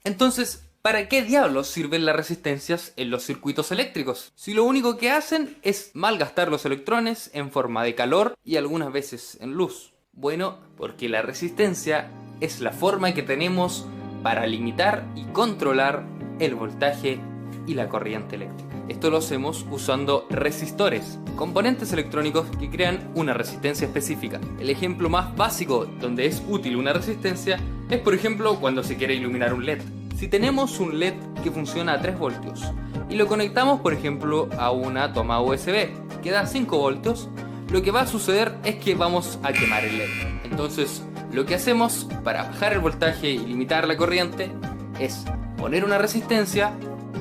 Entonces, ¿para qué diablos sirven las resistencias en los circuitos eléctricos? Si lo único que hacen es malgastar los electrones en forma de calor y algunas veces en luz. Bueno, porque la resistencia es la forma que tenemos para limitar y controlar el voltaje y la corriente eléctrica. Esto lo hacemos usando resistores, componentes electrónicos que crean una resistencia específica. El ejemplo más básico donde es útil una resistencia es, por ejemplo, cuando se quiere iluminar un LED. Si tenemos un LED que funciona a 3 voltios y lo conectamos, por ejemplo, a una toma USB que da 5 voltios, lo que va a suceder es que vamos a quemar el LED. Entonces, lo que hacemos para bajar el voltaje y limitar la corriente es poner una resistencia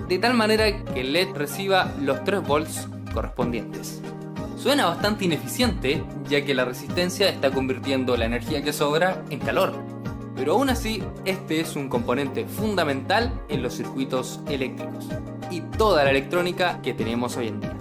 de tal manera que el LED reciba los 3 volts correspondientes. Suena bastante ineficiente, ya que la resistencia está convirtiendo la energía que sobra en calor. Pero aún así, este es un componente fundamental en los circuitos eléctricos y toda la electrónica que tenemos hoy en día.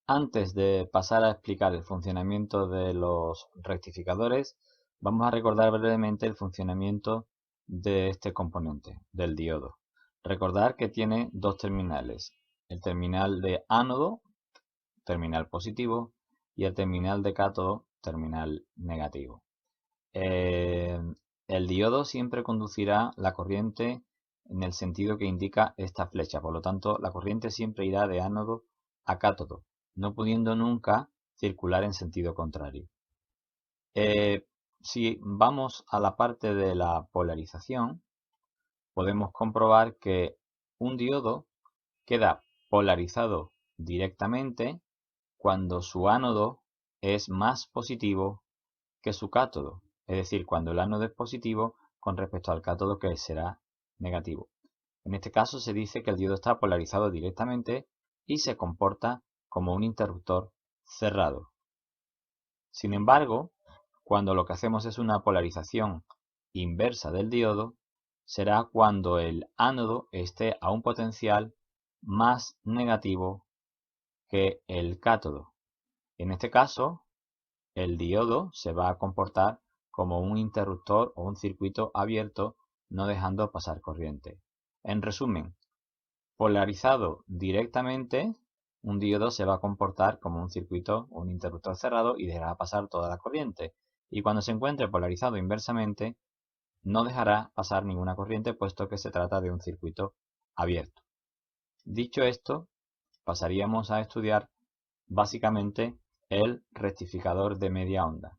Antes de pasar a explicar el funcionamiento de los rectificadores, vamos a recordar brevemente el funcionamiento de este componente, del diodo. Recordar que tiene dos terminales, el terminal de ánodo, terminal positivo, y el terminal de cátodo, terminal negativo. Eh, el diodo siempre conducirá la corriente en el sentido que indica esta flecha, por lo tanto la corriente siempre irá de ánodo a cátodo, no pudiendo nunca circular en sentido contrario. Eh, si vamos a la parte de la polarización, podemos comprobar que un diodo queda polarizado directamente cuando su ánodo es más positivo que su cátodo, es decir, cuando el ánodo es positivo con respecto al cátodo que será negativo. En este caso se dice que el diodo está polarizado directamente y se comporta como un interruptor cerrado. Sin embargo, cuando lo que hacemos es una polarización inversa del diodo, será cuando el ánodo esté a un potencial más negativo que el cátodo. En este caso, el diodo se va a comportar como un interruptor o un circuito abierto, no dejando pasar corriente. En resumen, polarizado directamente, un diodo se va a comportar como un circuito o un interruptor cerrado y dejará pasar toda la corriente. Y cuando se encuentre polarizado inversamente, no dejará pasar ninguna corriente puesto que se trata de un circuito abierto. Dicho esto, pasaríamos a estudiar básicamente el rectificador de media onda.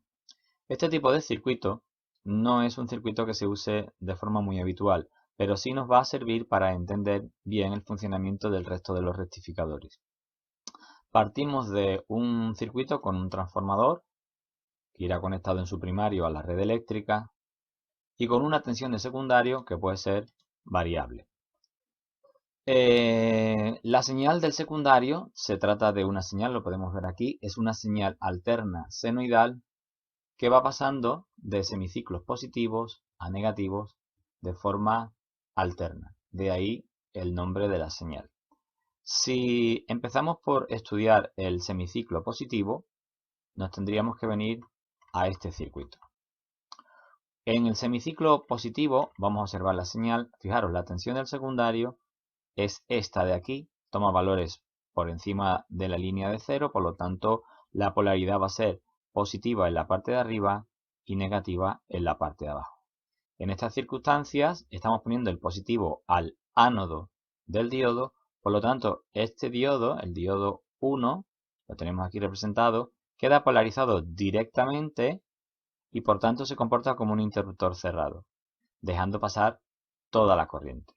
Este tipo de circuito no es un circuito que se use de forma muy habitual, pero sí nos va a servir para entender bien el funcionamiento del resto de los rectificadores. Partimos de un circuito con un transformador que irá conectado en su primario a la red eléctrica y con una tensión de secundario que puede ser variable. La señal del secundario se trata de una señal, lo podemos ver aquí, es una señal alterna senoidal que va pasando de semiciclos positivos a negativos de forma alterna. De ahí el nombre de la señal. Si empezamos por estudiar el semiciclo positivo, nos tendríamos que venir a este circuito. En el semiciclo positivo vamos a observar la señal. Fijaros, la tensión del secundario es esta de aquí, toma valores por encima de la línea de cero, por lo tanto la polaridad va a ser positiva en la parte de arriba y negativa en la parte de abajo. En estas circunstancias estamos poniendo el positivo al ánodo del diodo, por lo tanto este diodo, el diodo 1, lo tenemos aquí representado, queda polarizado directamente y por tanto se comporta como un interruptor cerrado, dejando pasar toda la corriente.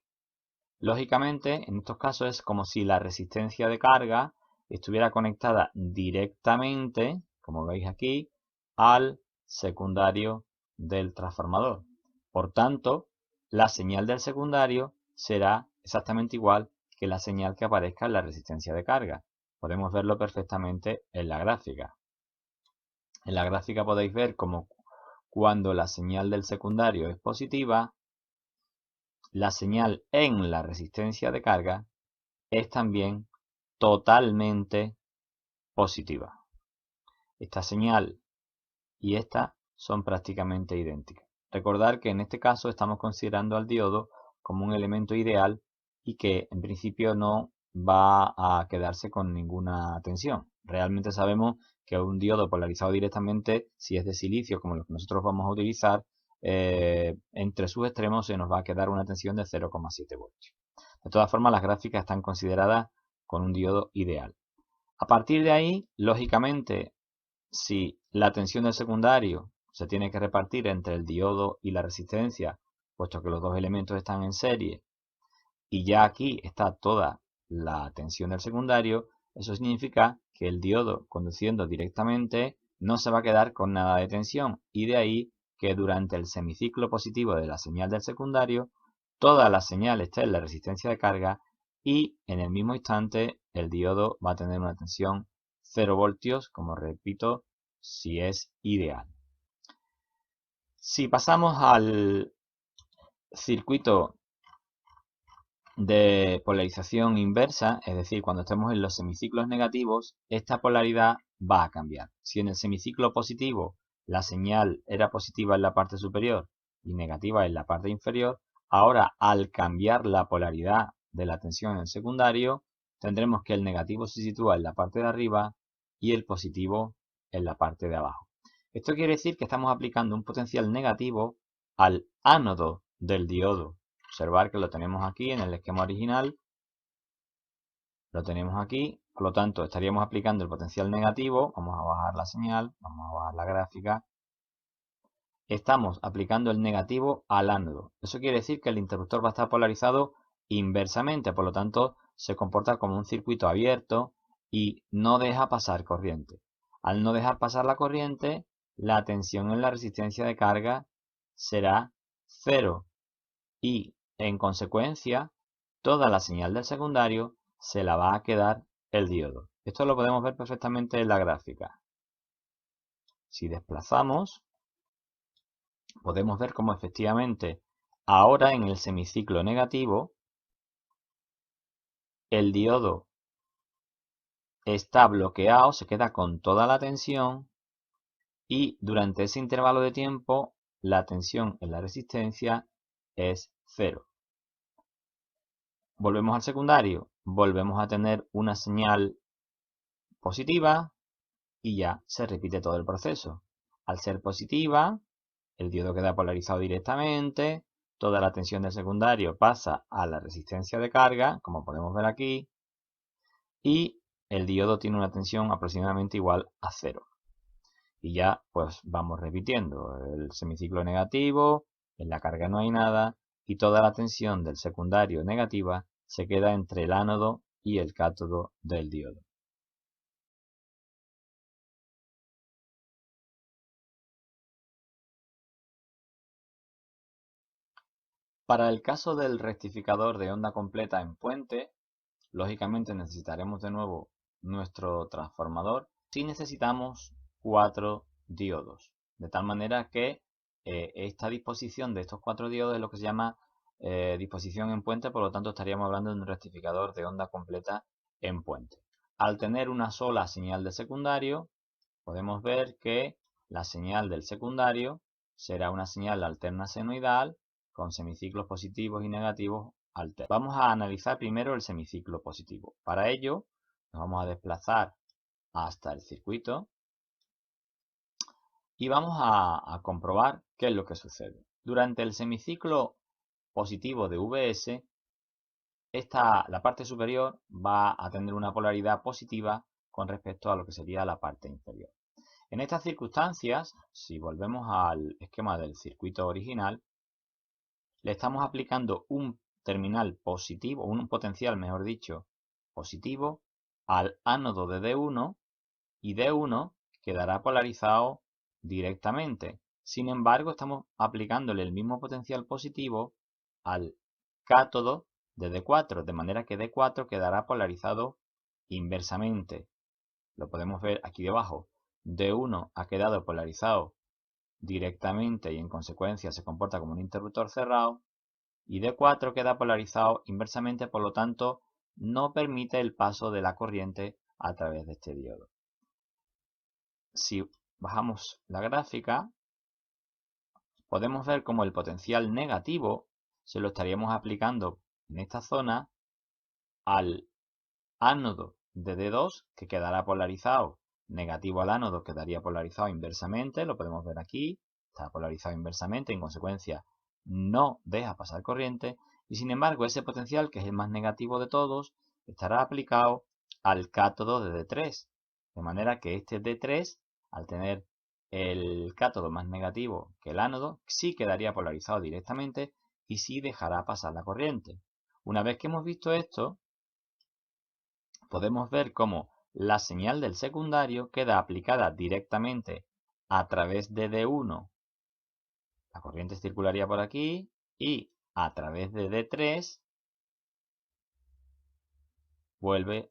Lógicamente, en estos casos es como si la resistencia de carga estuviera conectada directamente, como veis aquí, al secundario del transformador. Por tanto, la señal del secundario será exactamente igual que la señal que aparezca en la resistencia de carga. Podemos verlo perfectamente en la gráfica. En la gráfica podéis ver como cuando la señal del secundario es positiva, la señal en la resistencia de carga es también totalmente positiva. Esta señal y esta son prácticamente idénticas. Recordar que en este caso estamos considerando al diodo como un elemento ideal y que en principio no va a quedarse con ninguna tensión. Realmente sabemos que un diodo polarizado directamente, si es de silicio como lo que nosotros vamos a utilizar, entre sus extremos se nos va a quedar una tensión de 0,7 voltios. De todas formas, las gráficas están consideradas con un diodo ideal. A partir de ahí, lógicamente, si la tensión del secundario se tiene que repartir entre el diodo y la resistencia, puesto que los dos elementos están en serie, y ya aquí está toda la tensión del secundario, eso significa que el diodo conduciendo directamente no se va a quedar con nada de tensión, y de ahí que durante el semiciclo positivo de la señal del secundario, toda la señal esté en la resistencia de carga y en el mismo instante el diodo va a tener una tensión 0 voltios, como repito, si es ideal. Si pasamos al circuito de polarización inversa, es decir, cuando estemos en los semiciclos negativos, esta polaridad va a cambiar. Si en el semiciclo positivo la señal era positiva en la parte superior y negativa en la parte inferior, ahora al cambiar la polaridad de la tensión en el secundario, tendremos que el negativo se sitúa en la parte de arriba y el positivo en la parte de abajo. Esto quiere decir que estamos aplicando un potencial negativo al ánodo del diodo. Observar que lo tenemos aquí en el esquema original, lo tenemos aquí, por lo tanto estaríamos aplicando el potencial negativo, vamos a bajar la señal, vamos a bajar la gráfica, estamos aplicando el negativo al ánodo. Eso quiere decir que el interruptor va a estar polarizado inversamente, por lo tanto se comporta como un circuito abierto y no deja pasar corriente. Al no dejar pasar la corriente, la tensión en la resistencia de carga será 0 y en consecuencia, toda la señal del secundario se la va a quedar el diodo. Esto lo podemos ver perfectamente en la gráfica. Si desplazamos, podemos ver cómo efectivamente ahora en el semiciclo negativo, el diodo está bloqueado, se queda con toda la tensión y durante ese intervalo de tiempo la tensión en la resistencia es 0. Volvemos al secundario, volvemos a tener una señal positiva y ya se repite todo el proceso. Al ser positiva, el diodo queda polarizado directamente, toda la tensión del secundario pasa a la resistencia de carga, como podemos ver aquí, y el diodo tiene una tensión aproximadamente igual a 0. Y ya pues vamos repitiendo el semiciclo negativo, en la carga no hay nada, y toda la tensión del secundario negativa se queda entre el ánodo y el cátodo del diodo. Para el caso del rectificador de onda completa en puente, lógicamente necesitaremos de nuevo nuestro transformador si necesitamos 4 diodos. De tal manera que esta disposición de estos 4 diodos es lo que se llama disposición en puente, por lo tanto estaríamos hablando de un rectificador de onda completa en puente. Al tener una sola señal de secundario, podemos ver que la señal del secundario será una señal alterna senoidal con semiciclos positivos y negativos alternos. Vamos a analizar primero el semiciclo positivo. Para ello, nos vamos a desplazar hasta el circuito y vamos a comprobar qué es lo que sucede. Durante el semiciclo positivo de VS, la parte superior va a tener una polaridad positiva con respecto a lo que sería la parte inferior. En estas circunstancias, si volvemos al esquema del circuito original, le estamos aplicando un terminal positivo, un potencial, mejor dicho, positivo al ánodo de D1 y D1 quedará polarizado directamente. Sin embargo, estamos aplicándole el mismo potencial positivo al cátodo de D4, de manera que D4 quedará polarizado inversamente. Lo podemos ver aquí debajo. D1 ha quedado polarizado directamente y en consecuencia se comporta como un interruptor cerrado, y D4 queda polarizado inversamente, por lo tanto no permite el paso de la corriente a través de este diodo. si bajamos la gráfica, podemos ver cómo el potencial negativo se lo estaríamos aplicando en esta zona al ánodo de D2, que quedará polarizado negativo al ánodo, quedaría polarizado inversamente, lo podemos ver aquí, está polarizado inversamente, en consecuencia no deja pasar corriente, y sin embargo ese potencial, que es el más negativo de todos, estará aplicado al cátodo de D3, de manera que este D3, al tener el cátodo más negativo que el ánodo, sí quedaría polarizado directamente y sí dejará pasar la corriente. Una vez que hemos visto esto, podemos ver cómo la señal del secundario queda aplicada directamente a través de D1. La corriente circularía por aquí y a través de D3 vuelve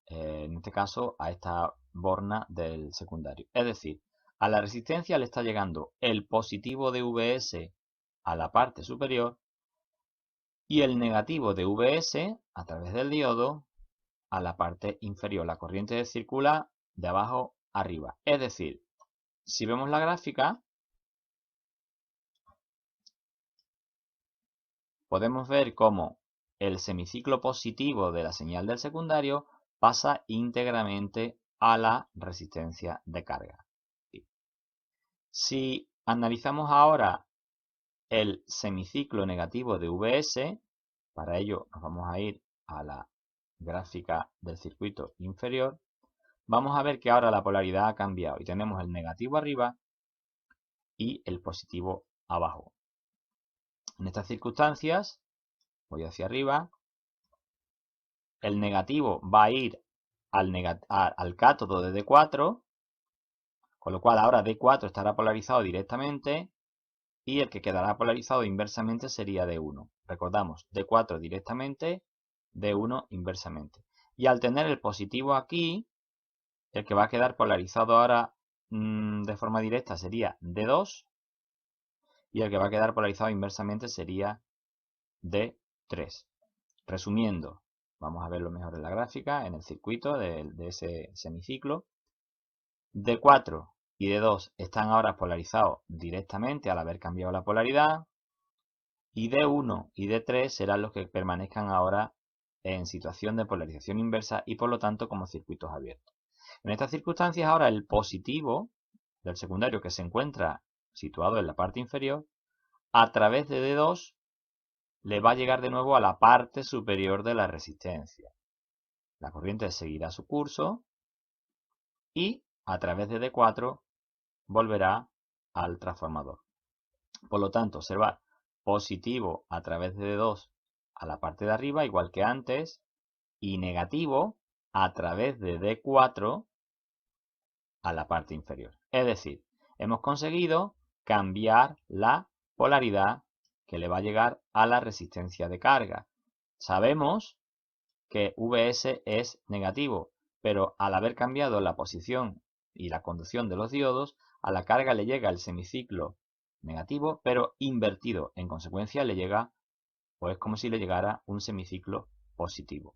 en este caso, a esta borna del secundario. Es decir, a la resistencia le está llegando el positivo de VS a la parte superior y el negativo de VS a través del diodo a la parte inferior. La corriente circula de abajo arriba. Es decir, si vemos la gráfica, podemos ver cómo el semiciclo positivo de la señal del secundario pasa íntegramente a la resistencia de carga. Si analizamos ahora el semiciclo negativo de VS, para ello nos vamos a ir a la gráfica del circuito inferior, vamos a ver que ahora la polaridad ha cambiado y tenemos el negativo arriba y el positivo abajo. En estas circunstancias, voy hacia arriba, el negativo va a ir al cátodo de D4, con lo cual ahora D4 estará polarizado directamente y el que quedará polarizado inversamente sería D1. Recordamos, D4 directamente, D1 inversamente. Y al tener el positivo aquí, el que va a quedar polarizado ahora de forma directa sería D2 y el que va a quedar polarizado inversamente sería D3. Resumiendo, vamos a verlo mejor en la gráfica, en el circuito de ese semiciclo. D4 y D2 están ahora polarizados directamente al haber cambiado la polaridad. Y D1 y D3 serán los que permanezcan ahora en situación de polarización inversa y por lo tanto como circuitos abiertos. En estas circunstancias ahora el positivo del secundario, que se encuentra situado en la parte inferior, a través de D2 le va a llegar de nuevo a la parte superior de la resistencia. La corriente seguirá su curso y a través de D4 volverá al transformador. Por lo tanto, observar positivo a través de D2 a la parte de arriba, igual que antes, y negativo a través de D4 a la parte inferior. Es decir, hemos conseguido cambiar la polaridad que le va a llegar a la resistencia de carga. Sabemos que VS es negativo, pero al haber cambiado la posición y la conducción de los diodos, a la carga le llega el semiciclo negativo, pero invertido. En consecuencia le llega, pues como si le llegara un semiciclo positivo.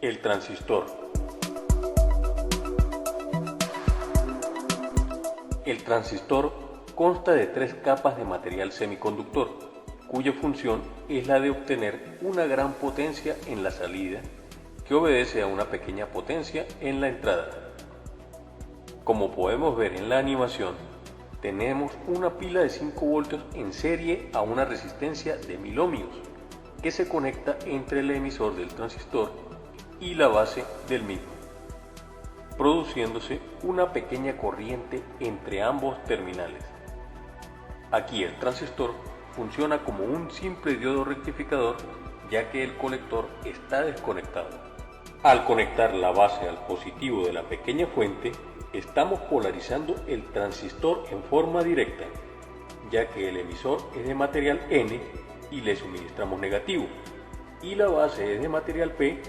El transistor. El transistor consta de 3 capas de material semiconductor, cuya función es la de obtener una gran potencia en la salida, que obedece a una pequeña potencia en la entrada. Como podemos ver en la animación, tenemos una pila de 5 voltios en serie a una resistencia de 1000 ohmios, que se conecta entre el emisor del transistor y la base del mismo, produciéndose una pequeña corriente entre ambos terminales. Aquí el transistor funciona como un simple diodo rectificador, ya que el colector está desconectado. Al conectar la base al positivo de la pequeña fuente, estamos polarizando el transistor en forma directa, ya que el emisor es de material N y le suministramos negativo, y la base es de material P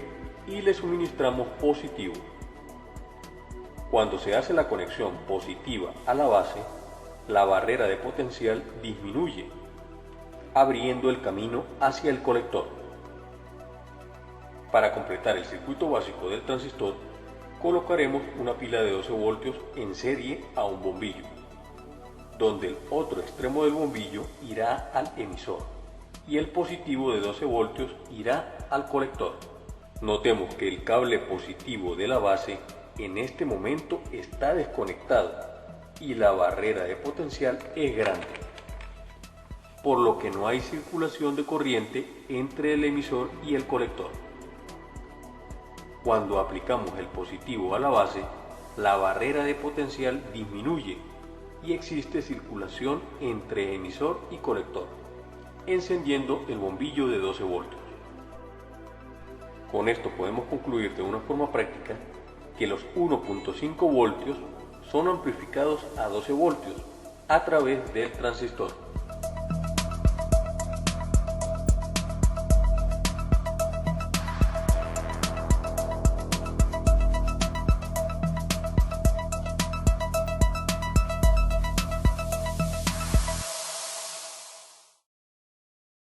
y le suministramos positivo. Cuando se hace la conexión positiva a la base, la barrera de potencial disminuye, abriendo el camino hacia el colector. Para completar el circuito básico del transistor, colocaremos una pila de 12 voltios en serie a un bombillo, donde el otro extremo del bombillo irá al emisor y el positivo de 12 voltios irá al colector. Notemos que el cable positivo de la base en este momento está desconectado y la barrera de potencial es grande, por lo que no hay circulación de corriente entre el emisor y el colector. Cuando aplicamos el positivo a la base, la barrera de potencial disminuye y existe circulación entre emisor y colector, encendiendo el bombillo de 12 voltios. Con esto podemos concluir de una forma práctica que los 1.5 voltios son amplificados a 12 voltios a través del transistor.